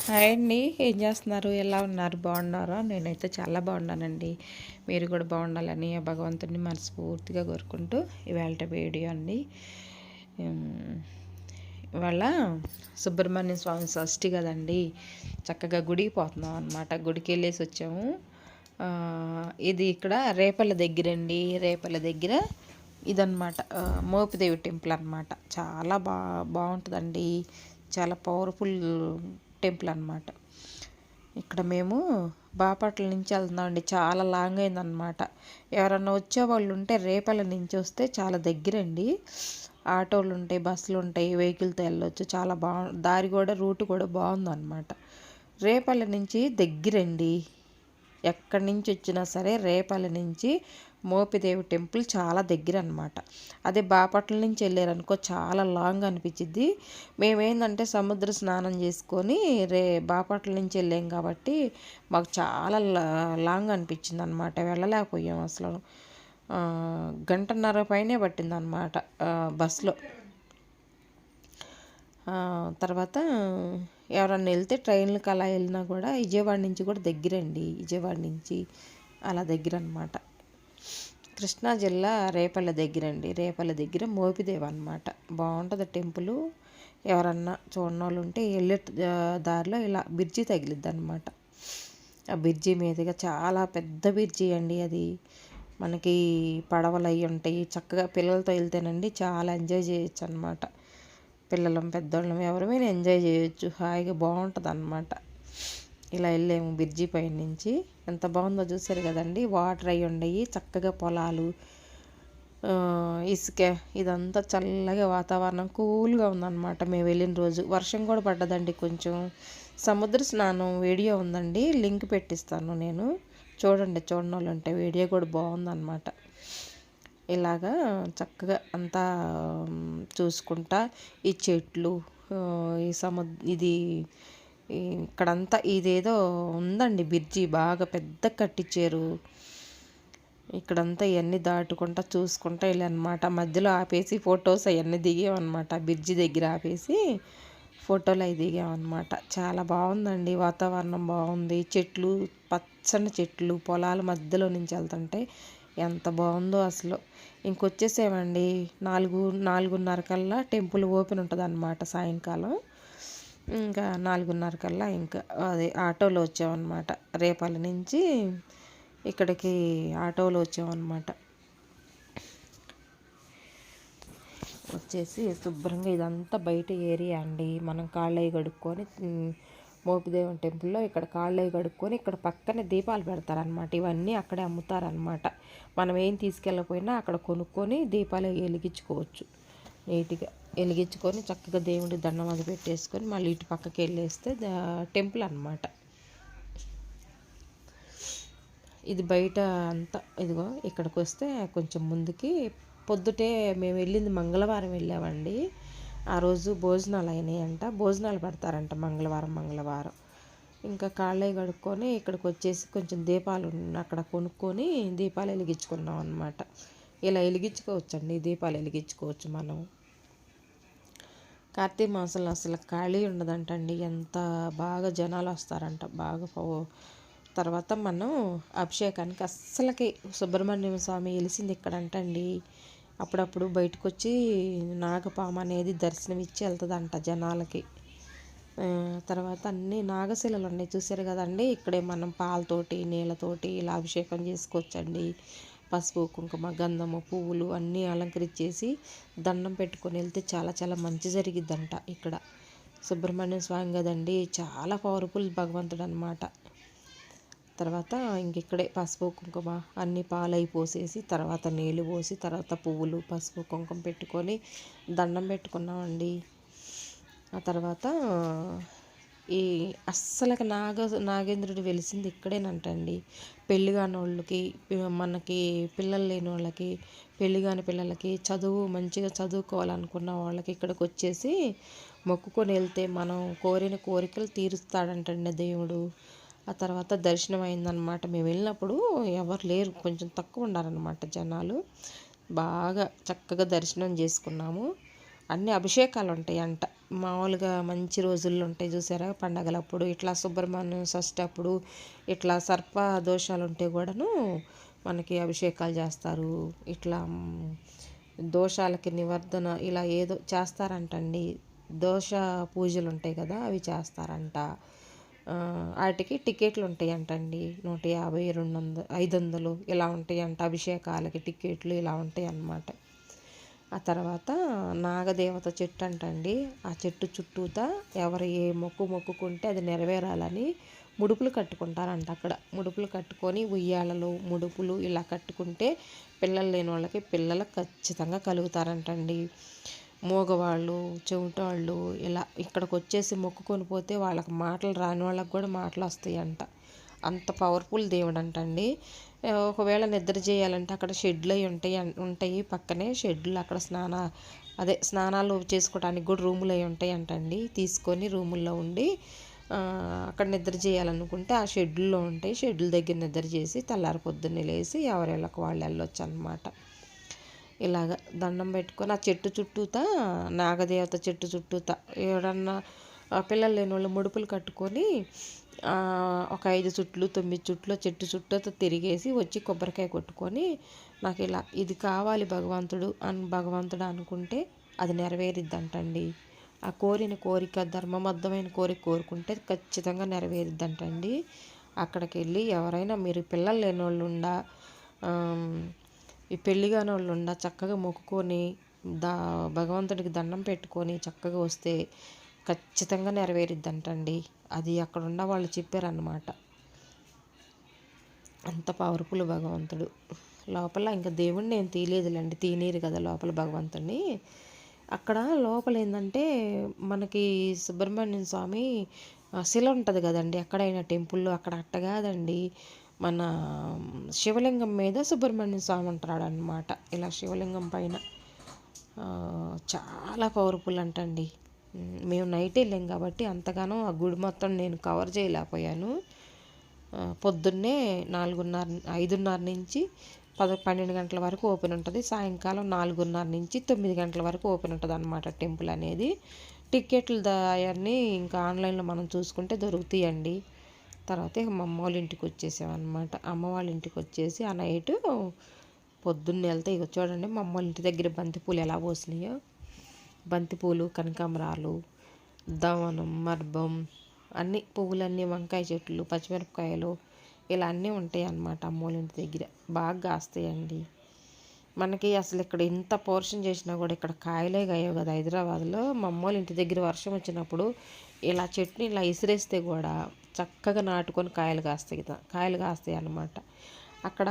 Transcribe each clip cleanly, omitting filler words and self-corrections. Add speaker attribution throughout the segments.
Speaker 1: Hi అండి. ఏం చేస్తున్నారు? ఎలా ఉన్నారు? బాగున్నారా? నేనైతే చాలా బాగున్నానండి. మీరు కూడా బాగుండాలని ఆ భగవంతుడిని మనస్ఫూర్తిగా కోరుకుంటూ ఇవాళ వీడియో అండి. ఇవాళ సుబ్రహ్మణ్య స్వామి షష్ఠి కదండి. చక్కగా గుడికి పోతున్నాం అనమాట. గుడికి వెళ్ళేసి వచ్చాము. ఇది ఇక్కడ రేపల దగ్గర అండి. రేపల దగ్గర ఇదన్నమాట మోపిదేవి టెంపుల్ అనమాట. చాలా బాగుంటుందండి. చాలా పవర్ఫుల్ టెంపుల్ అనమాట. ఇక్కడ మేము బాపట్ల నుంచి వెళ్తున్నామండి. చాలా లాంగ్ అయిందనమాట. ఎవరన్నా వచ్చేవాళ్ళు ఉంటే రేపల నుంచి వస్తే చాలా దగ్గరండి. ఆటోలు ఉంటాయి, బస్సులు ఉంటాయి, వెహికల్తో వెళ్ళొచ్చు. చాలా దారి కూడా రూట్ కూడా బాగుందన్నమాట. రేపల నుంచి దగ్గరండి. ఎక్కడి నుంచి వచ్చినా సరే రేపల నుంచి మోపిదేవి టెంపుల్ చాలా దగ్గర అనమాట. అదే బాపట్ల నుంచి వెళ్ళారనుకో చాలా లాంగ్ అనిపించింది. మేమేందంటే సముద్ర స్నానం చేసుకొని బాపట్ల నుంచి వెళ్ళాం కాబట్టి మాకు చాలా లాంగ్ అనిపించింది అనమాట. వెళ్ళలేకపోయాం అసలు. గంటన్నర పైనే పట్టిందనమాట బస్సులో. తర్వాత ఎవరన్నా వెళ్తే ట్రైన్లకు అలా వెళ్ళినా కూడా విజయవాడ నుంచి కూడా దగ్గరండి. విజయవాడ నుంచి అలా దగ్గర అనమాట. కృష్ణా జిల్లా రేపల్ల దగ్గరండి. రేపల్ల దగ్గర మోపిదేవి అనమాట. బాగుంటుంది టెంపుల్. ఎవరన్నా చూడని వాళ్ళు ఉంటే వెళ్ళే దారిలో ఇలా బ్రిడ్జి తగిలిద్ది అనమాట. ఆ బ్రిడ్జి మీదుగా చాలా పెద్ద బ్రిడ్జి అండి అది. మనకి పడవలు అవి ఉంటాయి. చక్కగా పిల్లలతో వెళ్తేనండి చాలా ఎంజాయ్ చేయొచ్చు అనమాట. పిల్లలం పెద్దోళ్ళం ఎవరైనా ఎంజాయ్ చేయొచ్చు. హాయిగా బాగుంటుంది అనమాట. ఇలా వెళ్ళాము బ్రిడ్జి పైన నుంచి. ఎంత బాగుందో చూసారు కదండి. వాటర్ అవి ఉండయి, చక్కగా పొలాలు, ఇసుక, ఇదంతా చల్లగా వాతావరణం కూల్గా ఉందన్నమాట. మేము వెళ్ళిన రోజు వర్షం కూడా పడ్డదండి కొంచెం. సముద్ర స్నానం వీడియో ఉందండి, లింక్ పెట్టిస్తాను నేను. చూడండి, చూడని వాళ్ళు ఉంటే. వీడియో కూడా బాగుందన్నమాట. ఇలాగా చక్కగా అంతా చూసుకుంటా ఈ చెట్లు, ఈ ఇది ఇక్కడంతా ఇదేదో ఉందండి బ్రిడ్జి, బాగా పెద్ద కట్టించారు. ఇక్కడంతా ఇవన్నీ దాటుకుంటా చూసుకుంటా వెళ్ళనమాట. మధ్యలో ఆపేసి ఫొటోస్ అవన్నీ దిగామన్నమాట. బ్రిడ్జి దగ్గర ఆపేసి ఫోటోలు అవి దిగామన్నమాట. చాలా బాగుందండి. వాతావరణం బాగుంది. చెట్లు, పచ్చని చెట్లు, పొలాల మధ్యలో నుంచి వెళ్తుంటే ఎంత బాగుందో అసలు. ఇంకొచ్చేసేమండి 4:30 కల్లా టెంపుల్ ఓపెన్ ఉంటుంది అన్నమాట సాయంకాలం. ఇంకా 4:30 కల్లా ఇంకా అదే ఆటోలో వచ్చామన్నమాట. రేపల్లి నుంచి ఇక్కడికి ఆటోలో వచ్చామన్నమాట. వచ్చేసి శుభ్రంగా ఇదంతా బయట ఏరియా అండి. మనం కాళ్ళవి కడుక్కొని మోపిదేవి టెంపుల్లో ఇక్కడ కాళ్ళవి కడుక్కొని ఇక్కడ పక్కనే దీపాలు పెడతారనమాట. ఇవన్నీ అక్కడే అమ్ముతారనమాట. మనం ఏం తీసుకెళ్ళకపోయినా అక్కడ కొనుక్కొని దీపాలు వెలిగించుకోవచ్చు. నీట్గా వెలిగించుకొని చక్కగా దేవుడి దండం అది పెట్టేసుకొని మళ్ళీ ఇటు పక్కకి వెళ్ళేస్తే టెంపుల్ అనమాట. ఇది బయట అంతా ఇదిగో ఇక్కడికి వస్తే కొంచెం ముందుకి. పొద్దుటే మేము వెళ్ళింది మంగళవారం వెళ్ళామండి. ఆ రోజు భోజనాలు అయినాయంట. భోజనాలు పెడతారంట మంగళవారం. ఇంకా కాళ్ళే కడుక్కొని ఇక్కడికి వచ్చేసి కొంచెం దీపాలు అక్కడ కొనుక్కొని దీపాలు వెలిగించుకున్నాం అనమాట. ఇలా వెలిగించుకోవచ్చండి, దీపాలు వెలిగించుకోవచ్చు మనం. కార్తీక మాసంలో అసలు ఖాళీ ఉండదంటండి. ఎంత బాగా జనాలు వస్తారంట, బాగా. తర్వాత మనం అభిషేకానికి అస్సలకి సుబ్రహ్మణ్యం స్వామి వెలిసింది ఇక్కడ అంటండి. అప్పుడప్పుడు బయటకు వచ్చి నాగపాము అనేది దర్శనం ఇచ్చి వెళ్తుందంట జనాలకి. తర్వాత అన్నీ నాగశిలలు ఉన్నాయి చూసారు కదండి. ఇక్కడే మనం పాలతోటి నీళ్ళతోటి ఇలా అభిషేకం చేసుకోవచ్చండి. పసుపు, కుంకుమ, గంధము, పువ్వులు అన్నీ అలంకరించేసి దండం పెట్టుకొని వెళ్తే చాలా చాలా మంచి జరిగిద్దంట. ఇక్కడ సుబ్రహ్మణ్య స్వామి కదండి, చాలా పవర్ఫుల్ భగవంతుడు అనమాట. తర్వాత ఇంకిక్కడే పసుపు, కుంకుమ అన్నీ పాలయి పోసేసి తర్వాత నీళ్ళు పోసి తర్వాత పువ్వులు, పసుపు, కుంకుమ పెట్టుకొని దండం పెట్టుకున్నామండి. ఆ తర్వాత ఈ అస్సలకి నాగేంద్రుడు వెలిసింది ఇక్కడేనంటండి. పెళ్ళి కాని వాళ్ళకి, మనకి పిల్లలు లేని వాళ్ళకి, పెళ్ళి కాని పిల్లలకి, మంచిగా చదువుకోవాలనుకున్న వాళ్ళకి ఇక్కడికి వచ్చేసి మొక్కుకొని వెళ్తే మనం కోరిన కోరికలు తీరుస్తాడంటండి దేవుడు. ఆ తర్వాత దర్శనం అయిందనమాట. మేము వెళ్ళినప్పుడు ఎవరు లేరు, కొంచెం తక్కువ ఉన్నారనమాట జనాలు. బాగా చక్కగా దర్శనం చేసుకున్నాము. అన్ని అభిషేకాలు ఉంటాయి అంట. మామూలుగా మంచి రోజుల్లో ఉంటాయి చూసారా పండగలప్పుడు, ఇట్లా సుబ్రహ్మణ్యం షష్ఠి అప్పుడు ఇట్లా సర్ప దోషాలు ఉంటే కూడాను మనకి అభిషేకాలు చేస్తారు. ఇట్లా దోషాలకి నివర్ధన ఇలా ఏదో చేస్తారంటండి. దోష పూజలు ఉంటాయి కదా, అవి చేస్తారంట. వాటికి టికెట్లు ఉంటాయంటండి. 150, 200, 500 ఇలా ఉంటాయంట అభిషేకాలకి టికెట్లు ఇలా ఉంటాయి అన్నమాట. ఆ తర్వాత నాగదేవత చెట్టు అంటండి. ఆ చెట్టు చుట్టూతా ఎవరు ఏ మొక్కుకుంటే అది నెరవేరాలని ముడుపులు కట్టుకుంటారంట. అక్కడ ముడుపులు కట్టుకొని ఉయ్యాలలు ముడుపులు ఇలా కట్టుకుంటే పిల్లలు లేని వాళ్ళకి పిల్లలు ఖచ్చితంగా కలుగుతారంటండి. మూగవాళ్ళు చెవిటోళ్ళు ఇలా ఇక్కడికి వచ్చేసి మొక్కుకొని పోతే వాళ్ళకి మాటలు రాని వాళ్ళకి కూడా మాటలు వస్తాయంట. అంత పవర్ఫుల్ దేవుడు అంటండి. ఒకవేళ నిద్ర చేయాలంటే అక్కడ షెడ్లు అవి ఉంటాయి పక్కనే షెడ్లు. అక్కడ స్నానాలు చేసుకోవడానికి కూడా రూములు అవి ఉంటాయి అంటండి. తీసుకొని రూముల్లో ఉండి అక్కడ నిద్ర చేయాలనుకుంటే ఆ షెడ్యూల్లో ఉంటాయి. షెడ్యూల్ దగ్గర నిద్ర చేసి తెల్లారి పొద్దున్నే లేసి ఎవరెళ్ళకి వాళ్ళు వెళ్ళొచ్చు అన్నమాట. ఇలాగ దండం పెట్టుకొని ఆ చెట్టు చుట్టూతా నాగదేవత చెట్టు చుట్టూతా ఎవరన్నా పిల్లలు లేని వాళ్ళు ముడుపులు కట్టుకొని ఒక 5 చుట్లు 9 చుట్లు చెట్టు చుట్టూతో తిరిగేసి వచ్చి కొబ్బరికాయ కొట్టుకొని నాకు ఇలా ఇది కావాలి భగవంతుడు అనుకుంటే అది నెరవేరిద్దంటండి. ఆ కోరిన కోరిక ధర్మబద్ధమైన కోరిక కోరుకుంటే ఖచ్చితంగా నెరవేరిద్దంటండి. అక్కడికి వెళ్ళి ఎవరైనా మీరు పిల్లలు లేని వాళ్ళు ఉండా ఈ పెళ్లి కాని వాళ్ళు ఉండా చక్కగా మొక్కుకొని భగవంతుడికి దండం పెట్టుకొని చక్కగా వస్తే ఖచ్చితంగా నెరవేరిద్దంటండి. అది అక్కడ ఉన్న వాళ్ళు చెప్పారన్నమాట. అంత పవర్ఫుల్ భగవంతుడు. లోపల ఇంకా దేవుడిని నేను తీయలేదులేండి, తీయనీరు కదా లోపల భగవంతుడిని. అక్కడ లోపల ఏంటంటే మనకి సుబ్రహ్మణ్యం స్వామి శిల ఉంటుంది కదండి, ఎక్కడైనా టెంపుల్లో అక్కడ అట్ట కాదండి, మన శివలింగం మీద సుబ్రహ్మణ్యం స్వామి ఉంటాడు అన్నమాట. ఇలా శివలింగం పైన చాలా పవర్ఫుల్ అంటండి. మేము నైట్ వెళ్ళాం కాబట్టి అంతగానో ఆ గుడి మొత్తం నేను కవర్ చేయలేకపోయాను. పొద్దున్నే 5:30 నుంచి 12 గంటల వరకు ఓపెన్ ఉంటుంది. సాయంకాలం 4:30 నుంచి 9 గంటల వరకు ఓపెన్ ఉంటుంది అన్నమాట టెంపుల్ అనేది. టికెట్లు అవన్నీ ఇంకా ఆన్లైన్లో మనం చూసుకుంటే దొరుకుతాయండి. తర్వాత మా అమ్మ వాళ్ళ ఇంటికి వచ్చేసామన్నమాట. అమ్మ వాళ్ళ ఇంటికి వచ్చేసి ఆ నైటు పొద్దున్నే వెళ్తే ఇక చూడండి మా అమ్మ వాళ్ళ ఇంటి దగ్గర బంతిపూలు ఎలా పోసినాయో. బంతిపూలు, కనకాంబరాలు, దవనం, మర్బం అన్ని పువ్వులన్నీ, వంకాయ చెట్లు, పచ్చిమిరపకాయలు ఇలా అన్నీ ఉంటాయి అన్నమాట. అమ్మోళ్ళ ఇంటి దగ్గర బాగా కాస్తాయండి. మనకి అసలు ఇక్కడ ఇంత పోర్షన్ చేసినా కూడా ఇక్కడ కాయలే కాయవు కదా హైదరాబాద్లో. మా అమ్మోళ్ళ ఇంటి దగ్గర వర్షం వచ్చినప్పుడు ఇలా చెట్టుని ఇలా ఇసిరేస్తే కూడా చక్కగా నాటుకొని కాయలు కాస్తాయి అన్నమాట. అక్కడ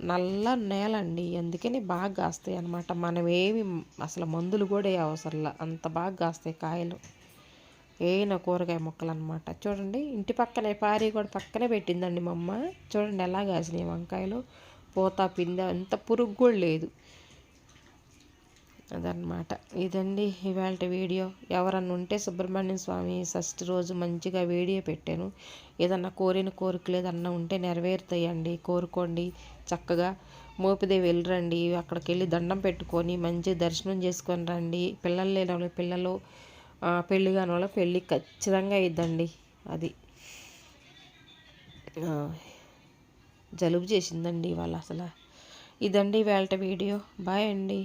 Speaker 1: నల్ల నేల అండి, అందుకని బాగా కాస్తాయి అన్నమాట. మనమేమి అసలు మందులు కూడా అవసరంలా, అంత బాగా కాస్తాయి కాయలు. ఏనా కూరగాయ మొక్కలు అనమాట. చూడండి ఇంటి పక్కనే పారి కూడా పక్కనే పెట్టిందండి మా అమ్మ. చూడండి ఎలా కాసినాయి వంకాయలు, పూత పిందె, అంత పురుగు కూడా లేదు. అదనమాట. ఇదండి ఇవాళ వీడియో. ఎవరన్నా ఉంటే సుబ్రహ్మణ్యం స్వామి షష్ఠి రోజు మంచిగా వీడియో పెట్టాను. ఏదన్నా కోరిన కోరికలు ఏదన్నా ఉంటే నెరవేరుతాయండి, కోరుకోండి. చక్కగా మోపిదేవి వెళ్ళరండి, అక్కడికి వెళ్ళి దండం పెట్టుకొని మంచి దర్శనం చేసుకొని రండి. పిల్లలు లేని వాళ్ళు పిల్లలు, పెళ్ళి కాని వాళ్ళ పెళ్ళి ఖచ్చితంగా అయిద్దండి. అది జలుబు చేసిందండి ఇవాళ అసలు. ఇదండి ఇవాళ వీడియో. బాయ్ అండి.